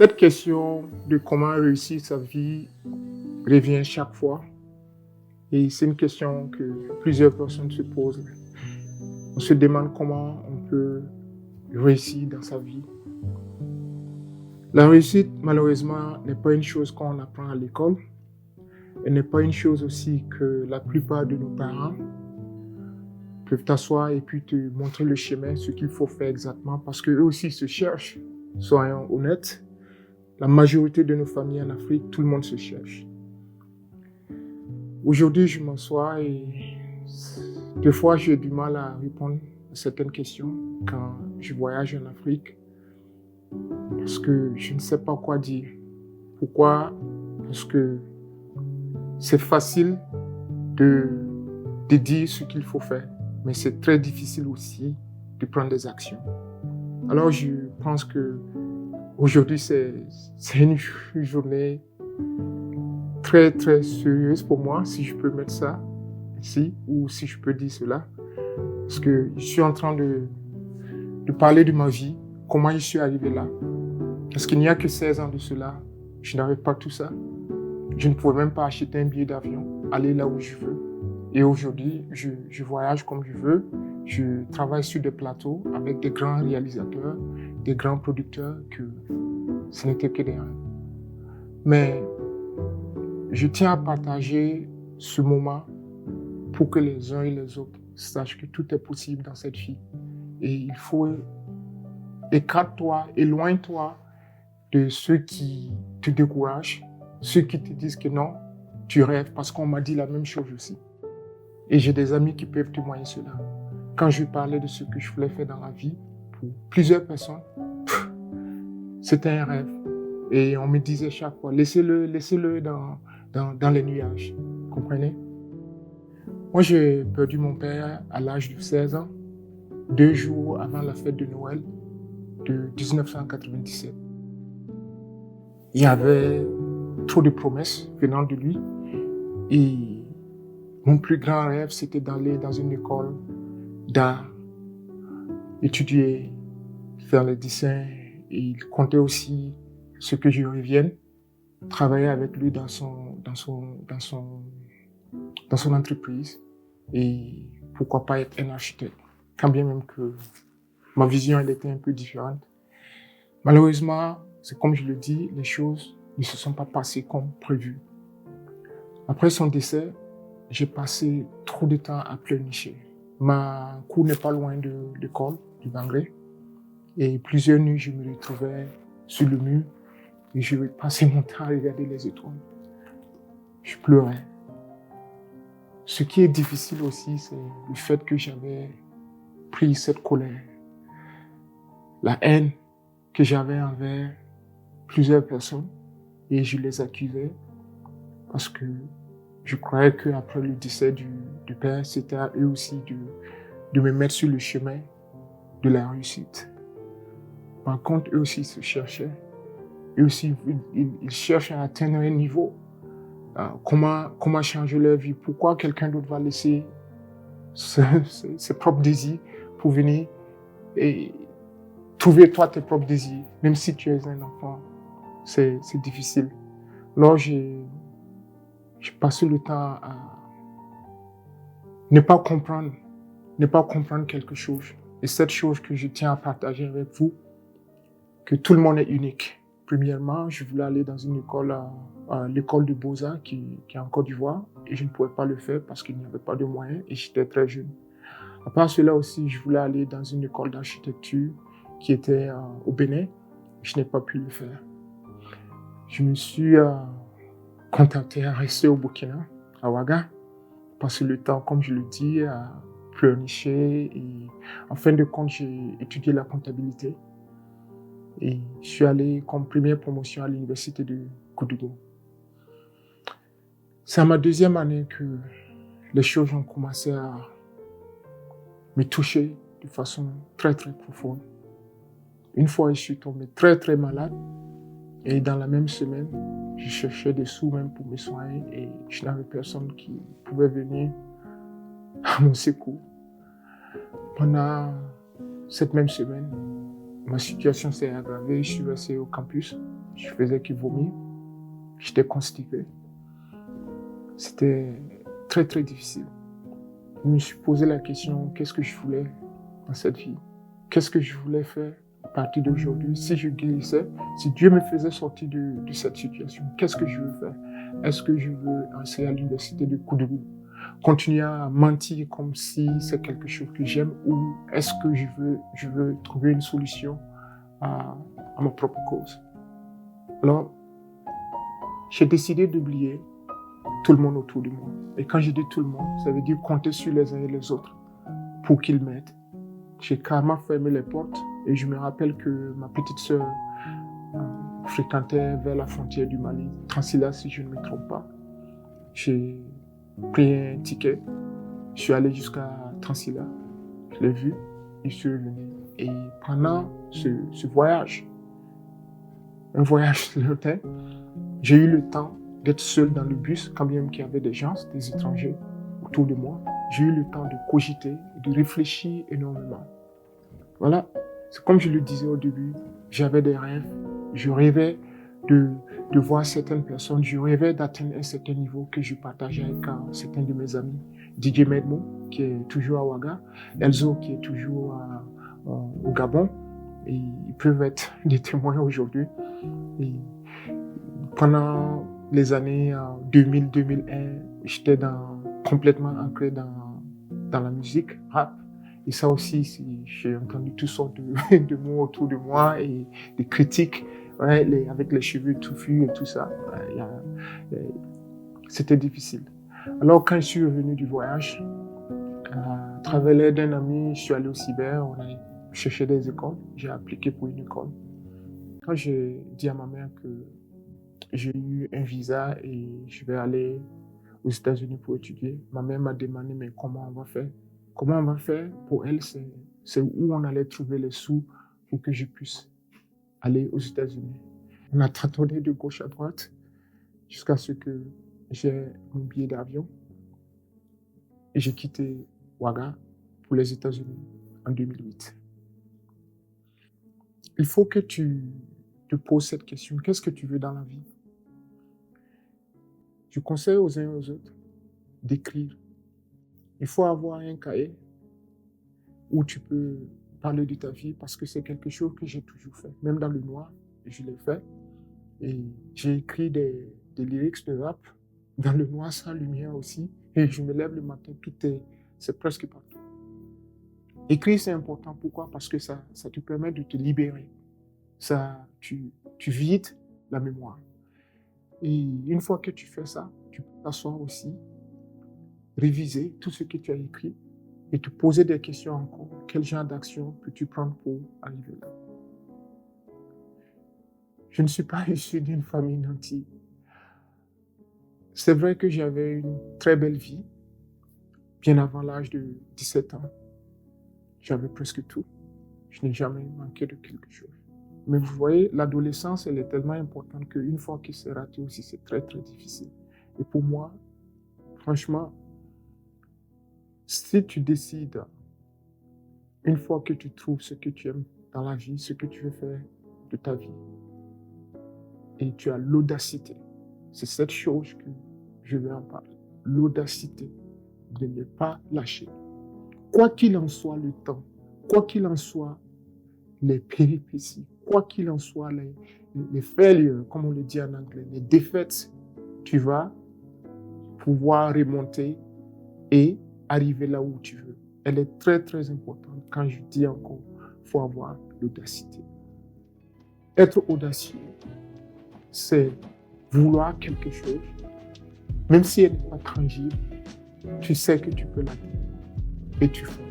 Cette question de comment réussir sa vie revient chaque fois et c'est une question que plusieurs personnes se posent. On se demande comment on peut réussir dans sa vie. La réussite, malheureusement, n'est pas une chose qu'on apprend à l'école. Elle n'est pas une chose aussi que la plupart de nos parents peuvent t'asseoir et puis te montrer le chemin, ce qu'il faut faire exactement, parce qu'eux aussi se cherchent, soyons honnêtes. La majorité de nos familles en Afrique, tout le monde se cherche. Aujourd'hui, je m'assois et des fois, j'ai du mal à répondre à certaines questions quand je voyage en Afrique parce que je ne sais pas quoi dire. Pourquoi? Parce que c'est facile de dire ce qu'il faut faire, mais c'est très difficile aussi de prendre des actions. Alors, je pense que aujourd'hui, c'est une journée très, très sérieuse pour moi, si je peux mettre ça ici, ou si je peux dire cela. Parce que je suis en train de parler de ma vie, comment je suis arrivé là. Parce qu'il n'y a que 16 ans de cela, je n'avais pas tout ça. Je ne pouvais même pas acheter un billet d'avion, aller là où je veux. Et aujourd'hui, je voyage comme je veux. Je travaille sur des plateaux avec des grands réalisateurs, des grands producteurs, que ce n'était que des rêves. Mais je tiens à partager ce moment pour que les uns et les autres sachent que tout est possible dans cette vie. Et il faut écarte-toi, éloigne-toi de ceux qui te découragent, ceux qui te disent que non, tu rêves, parce qu'on m'a dit la même chose aussi. Et j'ai des amis qui peuvent témoigner cela. Quand je parlais de ce que je voulais faire dans la vie, pour plusieurs personnes, c'était un rêve. Et on me disait chaque fois, laissez-le dans les nuages. Vous comprenez? Moi, j'ai perdu mon père à l'âge de 16 ans, 2 jours avant la fête de Noël de 1997. Il y avait trop de promesses venant de lui. Et mon plus grand rêve, c'était d'aller dans une école d'art, étudier, faire les dessins. Et il comptait aussi ce que je revienne, travailler avec lui dans son entreprise. Et pourquoi pas être un architecte, quand bien même que ma vision elle était un peu différente. Malheureusement, c'est comme je le dis, les choses ne se sont pas passées comme prévu. Après son décès, j'ai passé trop de temps à pleurnicher. Ma cour n'est pas loin de l'école du Bangré. Et plusieurs nuits, je me retrouvais sur le mur et je passais mon temps à regarder les étoiles. Je pleurais. Ce qui est difficile aussi, c'est le fait que j'avais pris cette colère, la haine que j'avais envers plusieurs personnes et je les accusais parce que je croyais qu'après le décès du père, c'était à eux aussi de me mettre sur le chemin de la réussite. Par contre, eux aussi se cherchaient. Eux aussi, ils cherchent à atteindre un niveau. Comment changer leur vie? Pourquoi quelqu'un d'autre va laisser ses propres désirs pour venir et trouver toi tes propres désirs, même si tu es un enfant? C'est difficile. Alors, j'ai passé le temps à ne pas comprendre quelque chose. Et cette chose que je tiens à partager avec vous, que tout le monde est unique. Premièrement, je voulais aller dans une école, l'école de Beaux-Arts qui est en Côte d'Ivoire, et je ne pouvais pas le faire parce qu'il n'y avait pas de moyens et j'étais très jeune. À part cela aussi, je voulais aller dans une école d'architecture qui était au Bénin. Je n'ai pas pu le faire. Je me suis contacté à rester au Burkina, à Ouaga, passer le temps, comme je le dis, à pleurnicher. Et en fin de compte, j'ai étudié la comptabilité. Et je suis allé comme première promotion à l'université de Koudougou. C'est à ma deuxième année que les choses ont commencé à me toucher de façon très très profonde. Une fois, je suis tombé très très malade et dans la même semaine, je cherchais des sous même pour me soigner et je n'avais personne qui pouvait venir à mon secours. Pendant cette même semaine, ma situation s'est aggravée, je suis resté au campus je faisais que vomir, j'étais constipé. C'était très très difficile. Je me suis posé la question, qu'est-ce que je voulais dans cette vie? Qu'est-ce que je voulais faire à partir d'aujourd'hui? Si je guérissais, si Dieu me faisait sortir de cette situation, qu'est-ce que je veux faire? Est-ce que je veux enseigner à l'université de Koudou? Continuer à mentir comme si c'est quelque chose que j'aime, ou est-ce que je veux trouver une solution à ma propre cause? Alors, j'ai décidé d'oublier tout le monde autour de moi. Et quand je dis tout le monde, ça veut dire compter sur les uns et les autres pour qu'ils m'aident. J'ai carrément fermé les portes et je me rappelle que ma petite sœur fréquentait vers la frontière du Mali, Transila si je ne me trompe pas. J'ai pris un ticket, je suis allé jusqu'à Transila, je l'ai vue, je suis revenu. Et pendant ce voyage, un voyage lointain, j'ai eu le temps d'être seul dans le bus, quand bien même qu'il y avait des gens, des étrangers autour de moi. J'ai eu le temps de cogiter, de réfléchir énormément. Voilà, c'est comme je le disais au début, j'avais des rêves. Je rêvais de voir certaines personnes, je rêvais d'atteindre un certain niveau que je partageais avec certains de mes amis. DJ Medmo, qui est toujours à Ouaga, Elzo, qui est toujours au Gabon. Et ils peuvent être des témoins aujourd'hui. Et pendant les années 2000-2001, j'étais complètement ancré dans la musique, rap. Et ça aussi, j'ai entendu toutes sortes de mots autour de moi et des critiques, ouais, avec les cheveux touffus et tout ça. C'était difficile. Alors, quand je suis revenu du voyage, à travers l'aide d'un ami, je suis allé au cyber, on a cherché des écoles, j'ai appliqué pour une école. Quand j'ai dit à ma mère que j'ai eu un visa et je vais aller aux États-Unis pour étudier, ma mère m'a demandé, mais comment on va faire? Comment on va faire? Pour elle, c'est où on allait trouver les sous pour que je puisse aller aux États-Unis. On a tâtonné de gauche à droite jusqu'à ce que j'ai mon billet d'avion et j'ai quitté Ouaga pour les États-Unis en 2008. Il faut que tu te poses cette question. Qu'est-ce que tu veux dans la vie? Je conseille aux uns et aux autres d'écrire. Il faut avoir un cahier où tu peux parler de ta vie parce que c'est quelque chose que j'ai toujours fait. Même dans le noir, je l'ai fait. Et j'ai écrit des lyrics de rap dans le noir sans lumière aussi. Et je me lève le matin, c'est presque partout. Écrire, c'est important. Pourquoi? Parce que ça te permet de te libérer. Tu vides la mémoire. Et une fois que tu fais ça, tu peux t'asseoir aussi, réviser tout ce que tu as écrit et te poser des questions encore. Quel genre d'action peux-tu prendre pour arriver là? Je ne suis pas issu d'une famille nantie. C'est vrai que j'avais une très belle vie, bien avant l'âge de 17 ans. J'avais presque tout. Je n'ai jamais manqué de quelque chose. Mais vous voyez, l'adolescence, elle est tellement importante qu'une fois que c'est raté aussi, c'est très, très difficile. Et pour moi, franchement, si tu décides, une fois que tu trouves ce que tu aimes dans la vie, ce que tu veux faire de ta vie, et tu as l'audacité, c'est cette chose que je vais en parler, l'audacité de ne pas lâcher. Quoi qu'il en soit le temps, quoi qu'il en soit les péripéties, quoi qu'il en soit les failures, comme on le dit en anglais, les défaites, tu vas pouvoir remonter et arriver là où tu veux. Elle est très, très importante. Quand je dis encore, il faut avoir l'audacité. Être audacieux, c'est vouloir quelque chose, même si elle n'est pas tangible, tu sais que tu peux l'atteindre et tu fais.